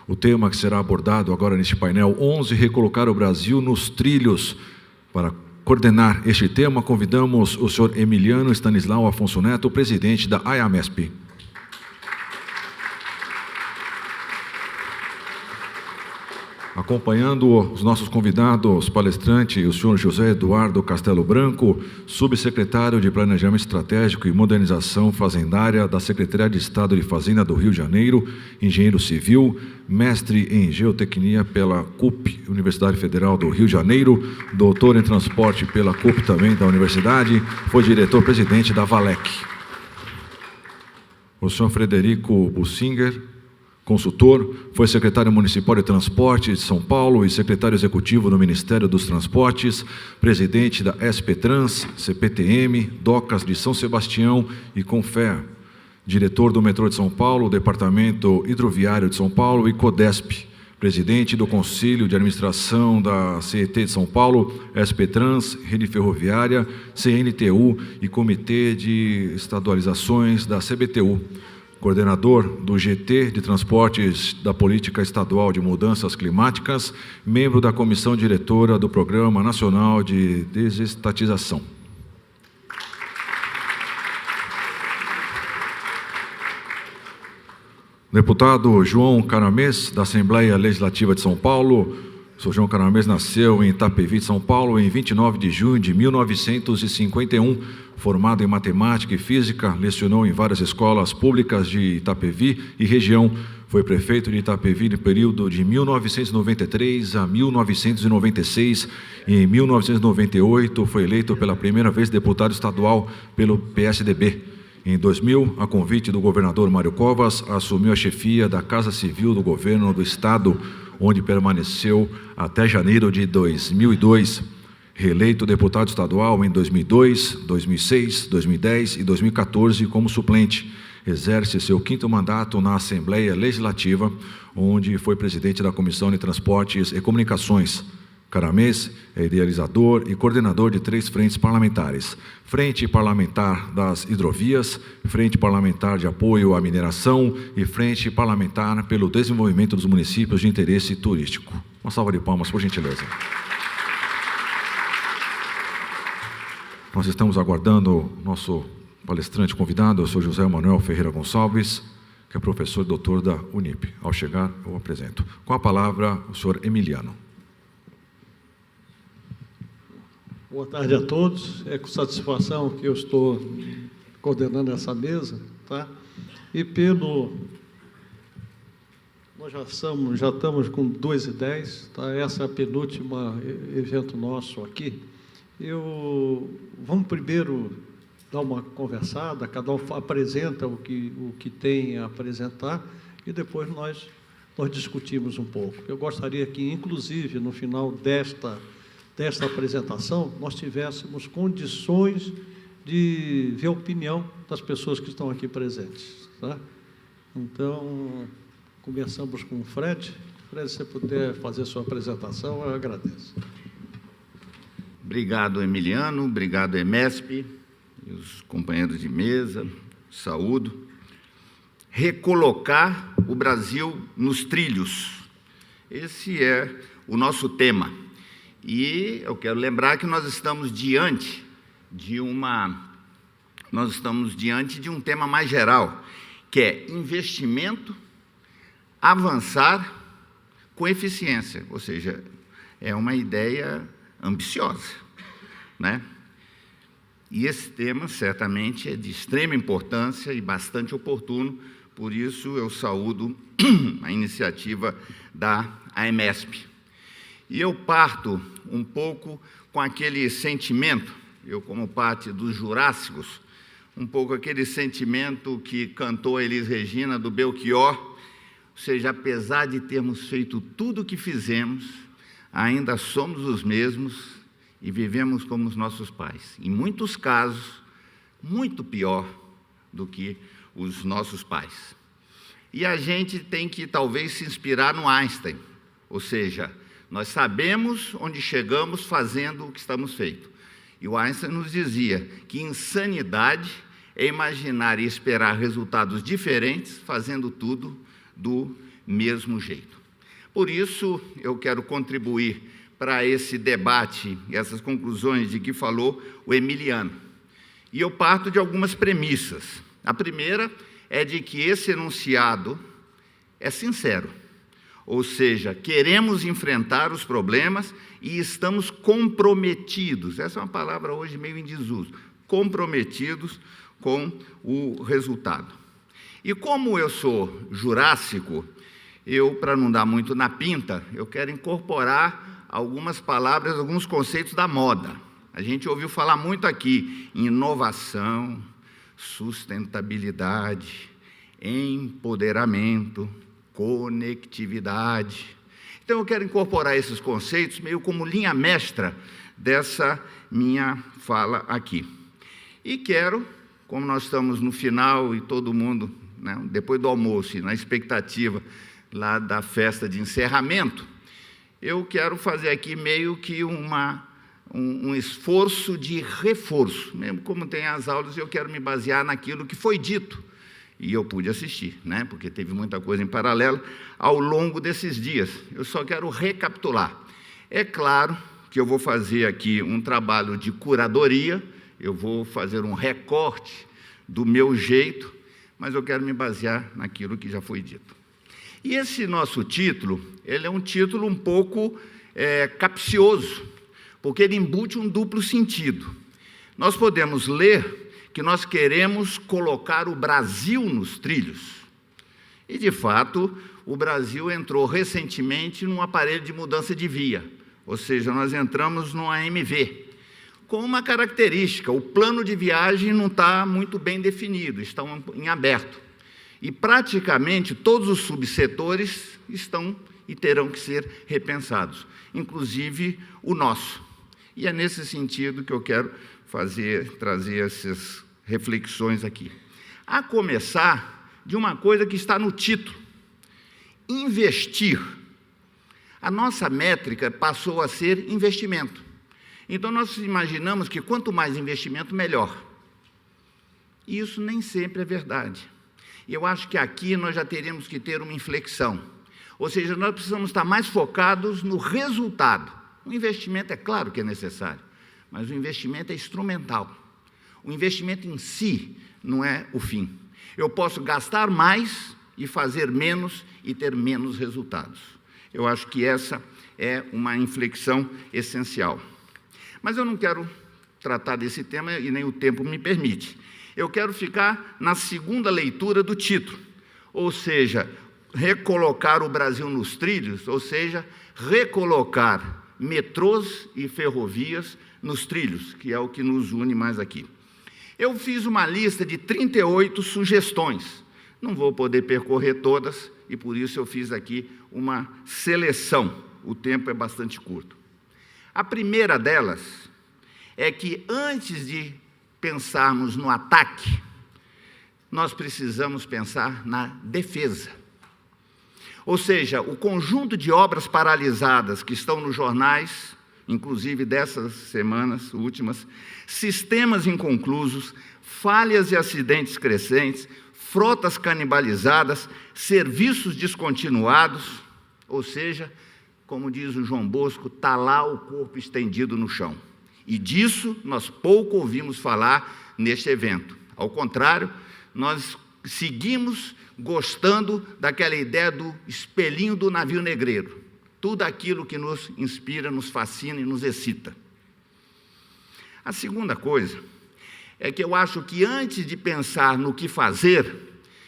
O tema que será abordado agora neste painel 11, recolocar o Brasil nos trilhos. Para coordenar este tema, convidamos o senhor Emiliano Stanislau Afonso Neto, presidente da AIAMESP. Acompanhando os nossos convidados palestrantes, o senhor José Eduardo Castelo Branco, subsecretário de Planejamento Estratégico e Modernização Fazendária da Secretaria de Estado de Fazenda do Rio de Janeiro, engenheiro civil, mestre em geotecnia pela CUP, Universidade Federal do Rio de Janeiro, doutor em transporte pela CUP também da Universidade, foi diretor-presidente da Valec. O senhor Frederico Bussinger, consultor, foi secretário municipal de transporte de São Paulo e secretário executivo do Ministério dos Transportes, presidente da SP-Trans, CPTM, Docas de São Sebastião e Confer, diretor do Metrô de São Paulo, Departamento Hidroviário de São Paulo e CODESP, presidente do Conselho de Administração da CET de São Paulo, SP-Trans, Rede Ferroviária, CNTU e Comitê de Estadualizações da CBTU, coordenador do GT de Transportes da Política Estadual de Mudanças Climáticas, membro da Comissão Diretora do Programa Nacional de Desestatização. Deputado João Caramês, da Assembleia Legislativa de São Paulo. O senhor João Caramês nasceu em Itapevi, São Paulo, em 29 de junho de 1951. Formado em matemática e física, lecionou em várias escolas públicas de Itapevi e região. Foi prefeito de Itapevi no período de 1993 a 1996. E em 1998 foi eleito pela primeira vez deputado estadual pelo PSDB. Em 2000, a convite do governador Mário Covas, assumiu a chefia da Casa Civil do Governo do Estado, onde permaneceu até janeiro de 2002. Reeleito deputado estadual em 2002, 2006, 2010 e 2014 como suplente. Exerce seu 5º mandato na Assembleia Legislativa, onde foi presidente da Comissão de Transportes e Comunicações. Caramês é idealizador e coordenador de 3 frentes parlamentares: Frente Parlamentar das Hidrovias, Frente Parlamentar de Apoio à Mineração e Frente Parlamentar pelo Desenvolvimento dos Municípios de Interesse Turístico. Uma salva de palmas, por gentileza. Nós estamos aguardando o nosso palestrante convidado, o senhor José Manuel Ferreira Gonçalves, que é professor e doutor da Unip. Ao chegar, eu apresento. Com a palavra, o senhor Emiliano. Boa tarde a todos. É com satisfação que eu estou coordenando essa mesa, tá? E nós já estamos com 2h10, tá? Essa é a penúltima evento nosso aqui. Vamos primeiro dar uma conversada, cada um apresenta o que tem a apresentar e depois nós discutimos um pouco. Eu gostaria que, inclusive, no final desta apresentação, nós tivéssemos condições de ver a opinião das pessoas que estão aqui presentes, tá? Então, começamos com o Fred. Fred, se você puder fazer sua apresentação, eu agradeço. Obrigado, Emiliano, obrigado, EMESP, e os companheiros de mesa, saúdo. Recolocar o Brasil nos trilhos. Esse é o nosso tema. E eu quero lembrar que nós estamos diante de um tema mais geral, que é investimento, avançar com eficiência, ou seja, é uma ideia ambiciosa, né? E esse tema, certamente, é de extrema importância e bastante oportuno, por isso eu saúdo a iniciativa da AIMESP. E eu parto um pouco com aquele sentimento, eu como parte dos Jurássicos, um pouco aquele sentimento que cantou Elis Regina, do Belchior, ou seja, apesar de termos feito tudo o que fizemos, ainda somos os mesmos e vivemos como os nossos pais. Em muitos casos, muito pior do que os nossos pais. E a gente tem que, talvez, se inspirar no Einstein, ou seja, nós sabemos onde chegamos fazendo o que estamos feito. E o Einstein nos dizia que insanidade é imaginar e esperar resultados diferentes fazendo tudo do mesmo jeito. Por isso, eu quero contribuir para esse debate, essas conclusões de que falou o Emiliano. E eu parto de algumas premissas. A primeira é de que esse enunciado é sincero, ou seja, queremos enfrentar os problemas e estamos comprometidos, essa é uma palavra hoje meio em desuso, comprometidos com o resultado. E como eu sou jurássico, para não dar muito na pinta, eu quero incorporar algumas palavras, alguns conceitos da moda. A gente ouviu falar muito aqui em inovação, sustentabilidade, empoderamento, conectividade. Então, eu quero incorporar esses conceitos meio como linha mestra dessa minha fala aqui. E quero, como nós estamos no final e todo mundo, né, depois do almoço, e na expectativa lá da festa de encerramento, eu quero fazer aqui meio que um esforço de reforço. Mesmo como tem as aulas, eu quero me basear naquilo que foi dito. E eu pude assistir, né, porque teve muita coisa em paralelo ao longo desses dias. Eu só quero recapitular. É claro que eu vou fazer aqui um trabalho de curadoria, eu vou fazer um recorte do meu jeito, mas eu quero me basear naquilo que já foi dito. E esse nosso título, ele é um título um pouco capcioso, porque ele embute um duplo sentido. Nós podemos ler que nós queremos colocar o Brasil nos trilhos. E, de fato, o Brasil entrou recentemente num aparelho de mudança de via, ou seja, nós entramos no AMV, com uma característica: o plano de viagem não está muito bem definido, está em aberto. E, praticamente, todos os subsetores estão e terão que ser repensados, inclusive o nosso. E é nesse sentido que eu quero trazer essas reflexões aqui. A começar de uma coisa que está no título: investir. A nossa métrica passou a ser investimento. Então, nós imaginamos que quanto mais investimento, melhor. E isso nem sempre é verdade. E eu acho que aqui nós já teremos que ter uma inflexão. Ou seja, nós precisamos estar mais focados no resultado. O investimento, é claro que é necessário, mas o investimento é instrumental. O investimento em si não é o fim. Eu posso gastar mais e fazer menos e ter menos resultados. Eu acho que essa é uma inflexão essencial. Mas eu não quero tratar desse tema e nem o tempo me permite. Eu quero ficar na segunda leitura do título, ou seja, recolocar o Brasil nos trilhos, ou seja, recolocar metrôs e ferrovias nos trilhos, que é o que nos une mais aqui. Eu fiz uma lista de 38 sugestões. Não vou poder percorrer todas, e por isso eu fiz aqui uma seleção. O tempo é bastante curto. A primeira delas é que, antes de pensarmos no ataque, nós precisamos pensar na defesa. Ou seja, o conjunto de obras paralisadas que estão nos jornais, inclusive dessas semanas últimas, sistemas inconclusos, falhas e acidentes crescentes, frotas canibalizadas, serviços descontinuados, ou seja, como diz o João Bosco, está lá o corpo estendido no chão. E disso nós pouco ouvimos falar neste evento. Ao contrário, nós seguimos gostando daquela ideia do espelhinho do navio negreiro. Tudo aquilo que nos inspira, nos fascina e nos excita. A segunda coisa é que eu acho que, antes de pensar no que fazer,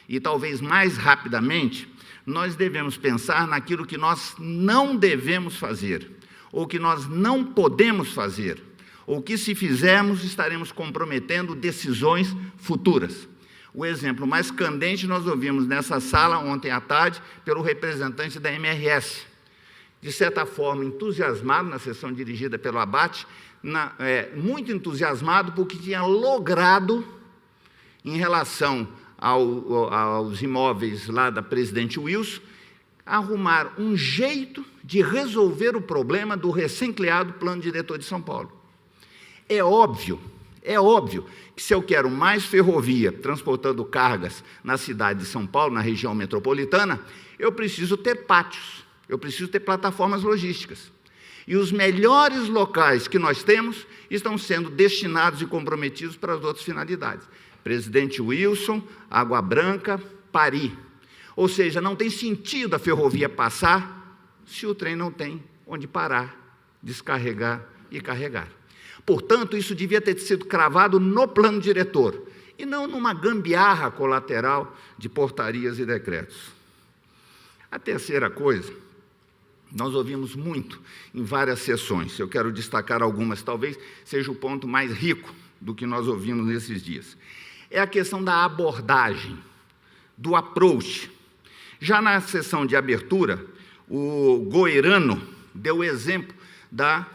e talvez mais rapidamente, nós devemos pensar naquilo que nós não devemos fazer, ou que nós não podemos fazer, ou que, se fizermos, estaremos comprometendo decisões futuras. O exemplo mais candente nós ouvimos nessa sala ontem à tarde pelo representante da MRS, de certa forma entusiasmado, na sessão dirigida pelo Abate, muito entusiasmado porque tinha logrado, em relação aos imóveis lá da Presidente Wilson, arrumar um jeito de resolver o problema do recém-criado Plano Diretor de São Paulo. É óbvio que, se eu quero mais ferrovia transportando cargas na cidade de São Paulo, na região metropolitana, eu preciso ter pátios, eu preciso ter plataformas logísticas. E os melhores locais que nós temos estão sendo destinados e comprometidos para as outras finalidades. Presidente Wilson, Água Branca, Pari. Ou seja, não tem sentido a ferrovia passar se o trem não tem onde parar, descarregar e carregar. Portanto, isso devia ter sido cravado no plano diretor, e não numa gambiarra colateral de portarias e decretos. A terceira coisa, nós ouvimos muito em várias sessões, eu quero destacar algumas, talvez seja o ponto mais rico do que nós ouvimos nesses dias. É a questão da abordagem, do approach. Já na sessão de abertura, o Goerano deu o exemplo da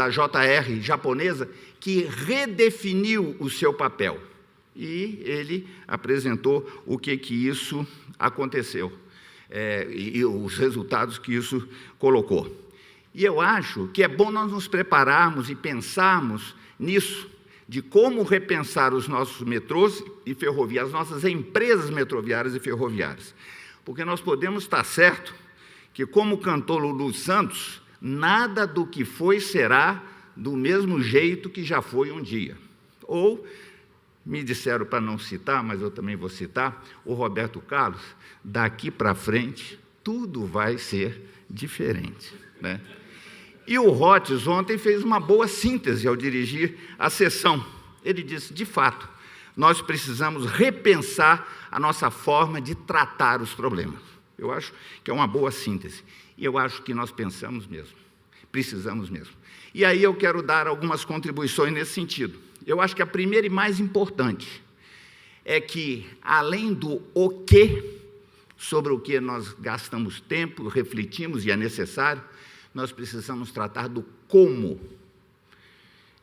JR japonesa, que redefiniu o seu papel. E ele apresentou o que isso aconteceu, e os resultados que isso colocou. E eu acho que é bom nós nos prepararmos e pensarmos nisso, de como repensar os nossos metrôs e ferroviárias, as nossas empresas metroviárias e ferroviárias. Porque nós podemos estar certo que, como cantou Lulu Santos, nada do que foi será do mesmo jeito que já foi um dia. Ou, me disseram para não citar, mas eu também vou citar, o Roberto Carlos, daqui para frente, tudo vai ser diferente, né? E o Rotes ontem fez uma boa síntese ao dirigir a sessão. Ele disse, de fato, nós precisamos repensar a nossa forma de tratar os problemas. Eu acho que é uma boa síntese. E eu acho que nós pensamos mesmo, precisamos mesmo. E aí eu quero dar algumas contribuições nesse sentido. Eu acho que a primeira e mais importante é que, além do o que, sobre o que nós gastamos tempo, refletimos e é necessário, nós precisamos tratar do como.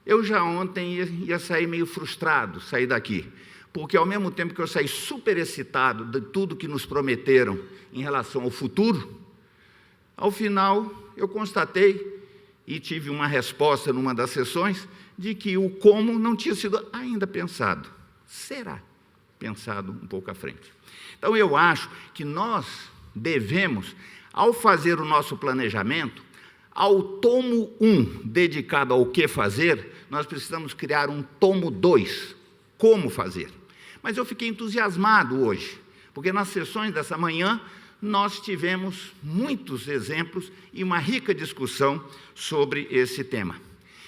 Eu já ontem ia sair meio frustrado, sair daqui, porque ao mesmo tempo que eu saí super excitado de tudo que nos prometeram em relação ao futuro, ao final eu constatei, e tive uma resposta numa das sessões, de que o como não tinha sido ainda pensado. Será pensado um pouco à frente. Então eu acho que nós devemos, ao fazer o nosso planejamento, ao tomo 1, dedicado ao que fazer, nós precisamos criar um tomo 2, como fazer. Mas eu fiquei entusiasmado hoje, porque nas sessões dessa manhã, nós tivemos muitos exemplos e uma rica discussão sobre esse tema.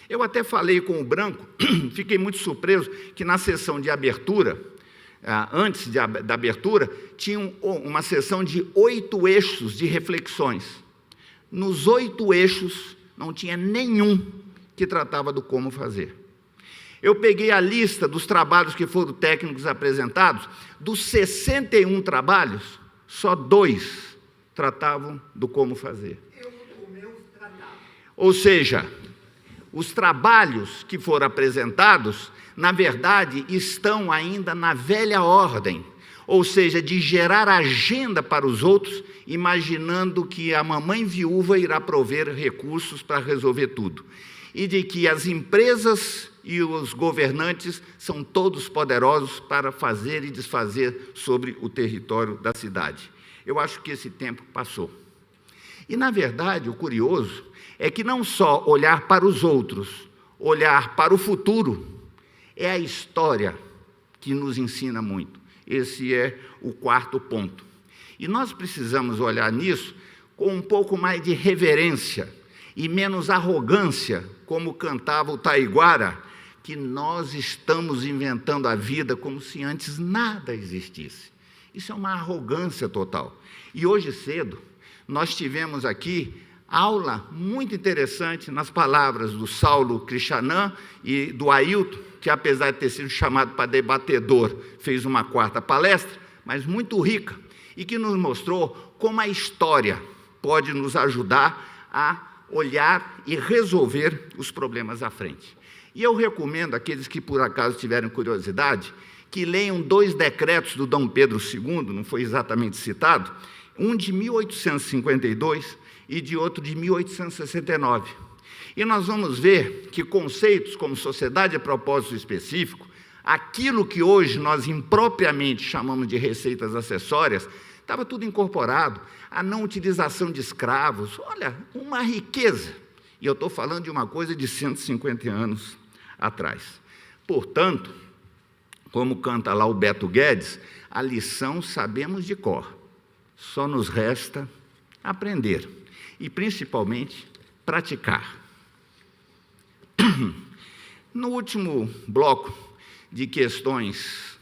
Eu até falei com o Branco, fiquei muito surpreso que na sessão de abertura, antes da abertura, tinha uma sessão de 8 eixos de reflexões. Nos 8 eixos, não tinha nenhum que tratava do como fazer. Eu peguei a lista dos trabalhos que foram técnicos apresentados, dos 61 trabalhos, só 2 tratavam do como fazer. Ou seja, os trabalhos que foram apresentados, na verdade, estão ainda na velha ordem, ou seja, de gerar agenda para os outros, imaginando que a mamãe viúva irá prover recursos para resolver tudo, e de que as empresas e os governantes são todos poderosos para fazer e desfazer sobre o território da cidade. Eu acho que esse tempo passou. E, na verdade, o curioso é que não só olhar para os outros, olhar para o futuro, é a história que nos ensina muito. Esse é o 4º ponto. E nós precisamos olhar nisso com um pouco mais de reverência e menos arrogância, como cantava o Taiguara, que nós estamos inventando a vida como se antes nada existisse. Isso é uma arrogância total. E hoje cedo, nós tivemos aqui aula muito interessante nas palavras do Saulo Krishnanand e do Ailton, que apesar de ter sido chamado para debatedor, fez uma 4ª palestra, mas muito rica, e que nos mostrou como a história pode nos ajudar a olhar e resolver os problemas à frente. E eu recomendo àqueles que por acaso tiverem curiosidade, que leiam 2 decretos do Dom Pedro II, não foi exatamente citado, um de 1852 e de outro de 1869. E nós vamos ver que conceitos como sociedade a propósito específico, aquilo que hoje nós impropriamente chamamos de receitas acessórias, Estava tudo incorporado, a não utilização de escravos, olha, uma riqueza. E eu estou falando de uma coisa de 150 anos atrás. Portanto, como canta lá o Beto Guedes, a lição sabemos de cor, só nos resta aprender e, principalmente, praticar. No último bloco de questões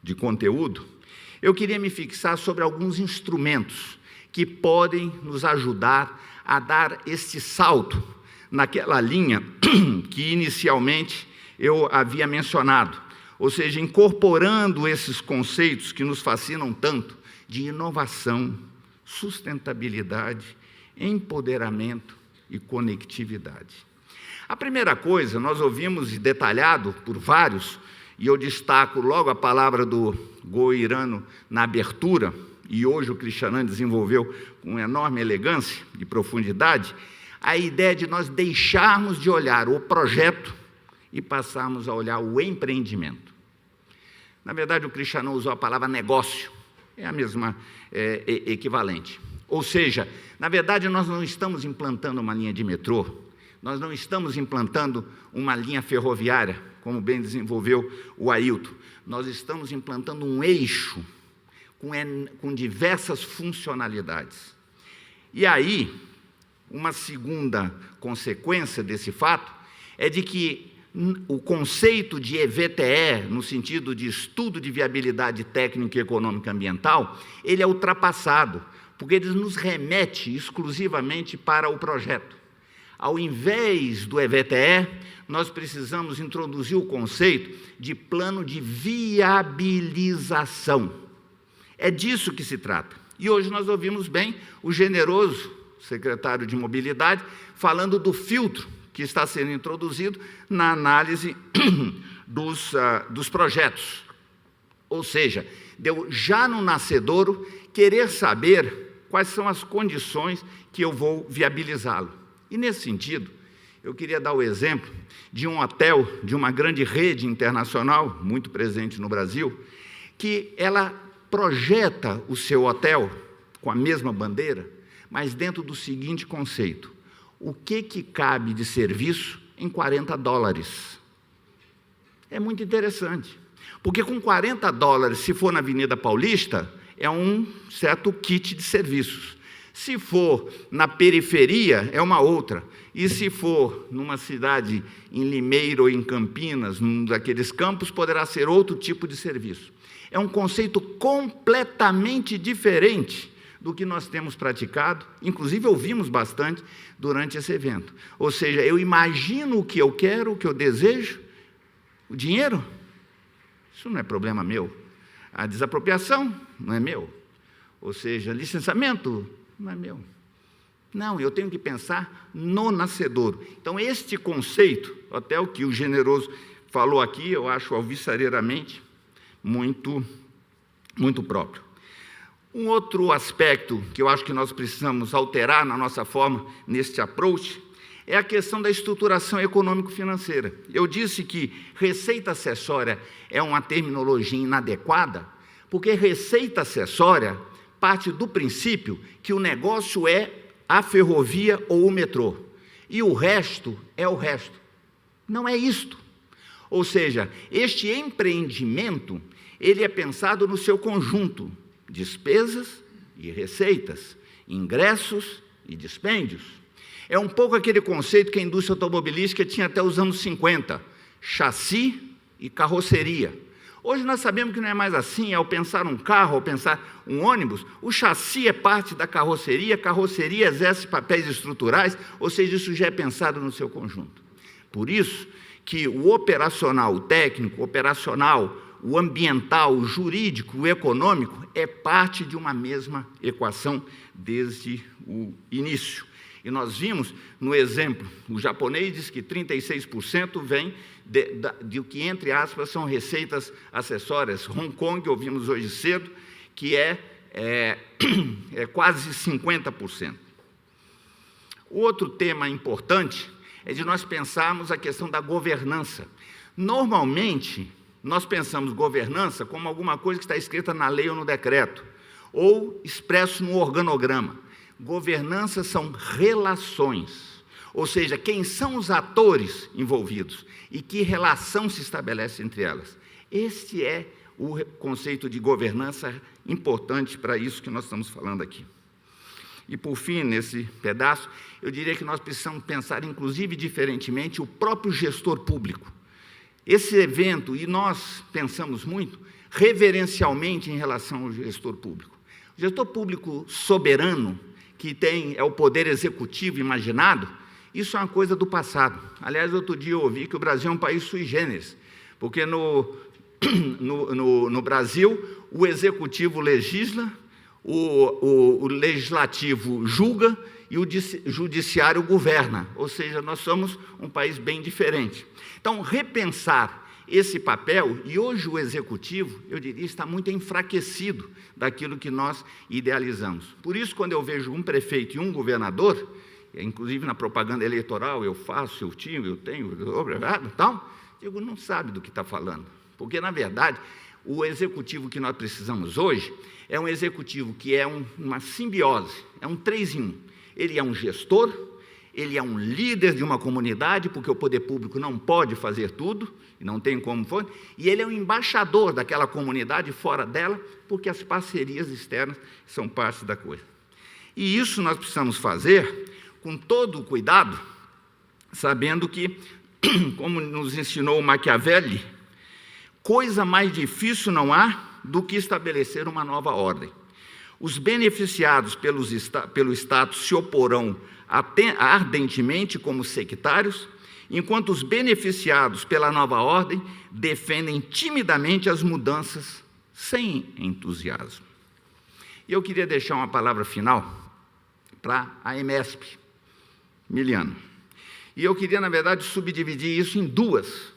de conteúdo, eu queria me fixar sobre alguns instrumentos que podem nos ajudar a dar este salto naquela linha que inicialmente eu havia mencionado, ou seja, incorporando esses conceitos que nos fascinam tanto de inovação, sustentabilidade, empoderamento e conectividade. A primeira coisa, nós ouvimos detalhado por vários, e eu destaco logo a palavra do Goirano na abertura, e hoje o Cristianan desenvolveu com enorme elegância e profundidade, a ideia de nós deixarmos de olhar o projeto e passarmos a olhar o empreendimento. Na verdade, o Cristianan usou a palavra negócio, é a mesma equivalente. Ou seja, na verdade, nós não estamos implantando uma linha de metrô, nós não estamos implantando uma linha ferroviária, como bem desenvolveu o Ailton. Nós estamos implantando um eixo com diversas funcionalidades. E aí, uma segunda consequência desse fato é de que o conceito de EVTE, no sentido de estudo de viabilidade técnica, econômica e ambiental, ele é ultrapassado, porque ele nos remete exclusivamente para o projeto. Ao invés do EVTE, nós precisamos introduzir o conceito de plano de viabilização. É disso que se trata. E hoje nós ouvimos bem o generoso secretário de Mobilidade falando do filtro que está sendo introduzido na análise dos projetos. Ou seja, deu já no nascedouro querer saber quais são as condições que eu vou viabilizá-lo. E, nesse sentido, eu queria dar o exemplo de um hotel, de uma grande rede internacional, muito presente no Brasil, que ela projeta o seu hotel com a mesma bandeira, mas dentro do seguinte conceito: o que cabe de serviço em $40? É muito interessante, porque com $40, se for na Avenida Paulista, é um certo kit de serviços. Se for na periferia, é uma outra. E se for numa cidade em Limeira ou em Campinas, num daqueles campos, poderá ser outro tipo de serviço. É um conceito completamente diferente do que nós temos praticado, inclusive ouvimos bastante durante esse evento. Ou seja, eu imagino o que eu quero, o que eu desejo, o dinheiro, isso não é problema meu. A desapropriação não é meu. Ou seja, licenciamento não é meu. Não, eu tenho que pensar no nascedouro. Então, este conceito, até o que o generoso falou aqui, eu acho alvissareiramente muito próprio. Um outro aspecto que eu acho que nós precisamos alterar na nossa forma, neste approach, é a questão da estruturação econômico-financeira. Eu disse que receita acessória é uma terminologia inadequada, porque receita acessória parte do princípio que o negócio é a ferrovia ou o metrô, e o resto é o resto. Não é isto. Ou seja, este empreendimento, ele é pensado no seu conjunto, despesas e receitas, ingressos e dispêndios. É um pouco aquele conceito que a indústria automobilística tinha até os anos 50, chassi e carroceria. Hoje nós sabemos que não é mais assim, ao pensar um carro, ao pensar um ônibus, o chassi é parte da carroceria, a carroceria exerce papéis estruturais, ou seja, isso já é pensado no seu conjunto. Por isso que o operacional, o técnico, o operacional, o ambiental, o jurídico, o econômico, é parte de uma mesma equação desde o início. E nós vimos, no exemplo, o japonês diz que 36% vem de o que, entre aspas, são receitas acessórias. Hong Kong, ouvimos hoje cedo, que é quase 50%. Outro tema importante é de nós pensarmos a questão da governança. Normalmente, nós pensamos governança como alguma coisa que está escrita na lei ou no decreto, ou expresso no organograma. Governança são relações, ou seja, quem são os atores envolvidos e que relação se estabelece entre elas. Este é o conceito de governança importante para isso que nós estamos falando aqui. E, por fim, nesse pedaço, eu diria que nós precisamos pensar, inclusive, diferentemente, o próprio gestor público. Esse evento, e nós pensamos muito, reverencialmente em relação ao gestor público. O gestor público soberano, que é o poder executivo imaginado, isso é uma coisa do passado. Aliás, outro dia eu ouvi que o Brasil é um país sui generis, porque no Brasil o executivo legisla, o legislativo julga e o judiciário governa, ou seja, nós somos um país bem diferente. Então, repensar esse papel, e hoje o executivo, eu diria, está muito enfraquecido daquilo que nós idealizamos. Por isso, quando eu vejo um prefeito e um governador, inclusive na propaganda eleitoral, eu faço, eu tinha, eu tenho, tal, digo, não sabe do que está falando. Porque, na verdade, o executivo que nós precisamos hoje é um executivo que é uma simbiose, é um 3 em 1. Ele é um gestor, ele é um líder de uma comunidade, porque o poder público não pode fazer tudo, e não tem como for, e ele é um embaixador daquela comunidade fora dela, porque as parcerias externas são parte da coisa. E isso nós precisamos fazer com todo o cuidado, sabendo que, como nos ensinou Maquiavelli, coisa mais difícil não há do que estabelecer uma nova ordem. Os beneficiados pelo status se oporão ardentemente como sectários, enquanto os beneficiados pela nova ordem defendem timidamente as mudanças sem entusiasmo. E eu queria deixar uma palavra final para a EMESP, Miliano. E eu queria, na verdade, subdividir isso em duas.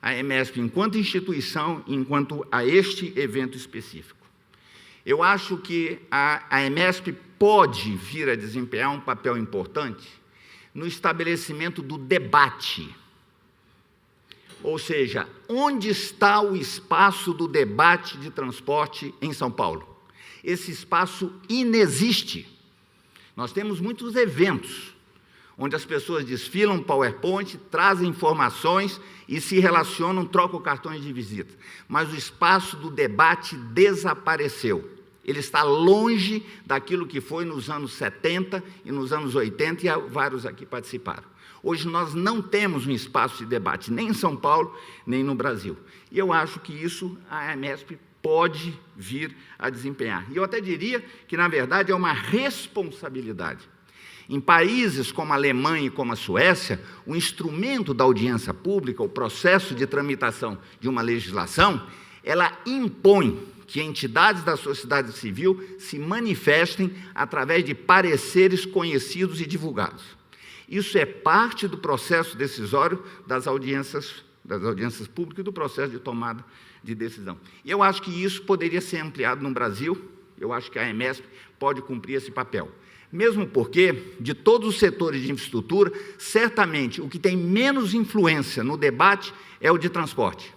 A EMESP enquanto instituição e enquanto a este evento específico. Eu acho que a EMESP pode vir a desempenhar um papel importante no estabelecimento do debate. Ou seja, onde está o espaço do debate de transporte em São Paulo? Esse espaço inexiste. Nós temos muitos eventos, onde as pessoas desfilam PowerPoint, trazem informações e se relacionam, trocam cartões de visita. Mas o espaço do debate desapareceu. Ele está longe daquilo que foi nos anos 70 e nos anos 80, e vários aqui participaram. Hoje nós não temos um espaço de debate, nem em São Paulo, nem no Brasil. E eu acho que isso a EMESP pode vir a desempenhar. E eu até diria que, na verdade, é uma responsabilidade. Em países como a Alemanha e como a Suécia, o instrumento da audiência pública, o processo de tramitação de uma legislação, ela impõe que entidades da sociedade civil se manifestem através de pareceres conhecidos e divulgados. Isso é parte do processo decisório das audiências públicas e do processo de tomada de decisão. E eu acho que isso poderia ser ampliado no Brasil, eu acho que a EMESP pode cumprir esse papel. Mesmo porque, de todos os setores de infraestrutura, certamente o que tem menos influência no debate é o de transporte.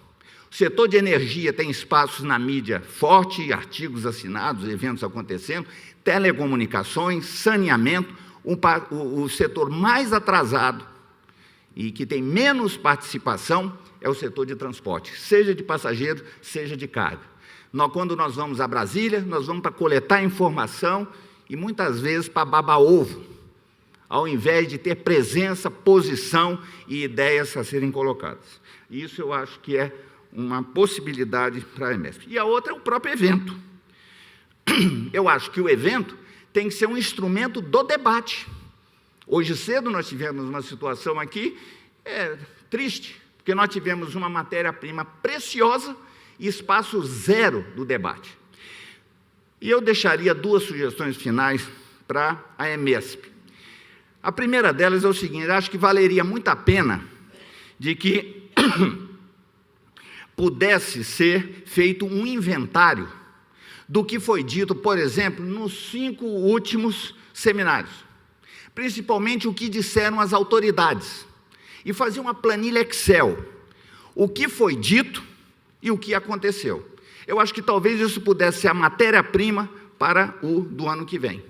O setor de energia tem espaços na mídia forte, artigos assinados, eventos acontecendo, telecomunicações, saneamento. O setor mais atrasado e que tem menos participação é o setor de transporte, seja de passageiros, seja de carga. Quando nós vamos a Brasília, nós vamos para coletar informação e muitas vezes para babar ovo, ao invés de ter presença, posição e ideias a serem colocadas. Isso eu acho que é uma possibilidade para a EMESP. E a outra é o próprio evento. Eu acho que o evento tem que ser um instrumento do debate. Hoje cedo nós tivemos uma situação aqui triste, porque nós tivemos uma matéria-prima preciosa e espaço zero do debate. E eu deixaria duas sugestões finais para a EMESP. A primeira delas é o seguinte: acho que valeria muito a pena de que pudesse ser feito um inventário do que foi dito, por exemplo, nos 5 últimos seminários, principalmente o que disseram as autoridades, e fazer uma planilha Excel, o que foi dito e o que aconteceu. Eu acho que talvez isso pudesse ser a matéria-prima para o do ano que vem.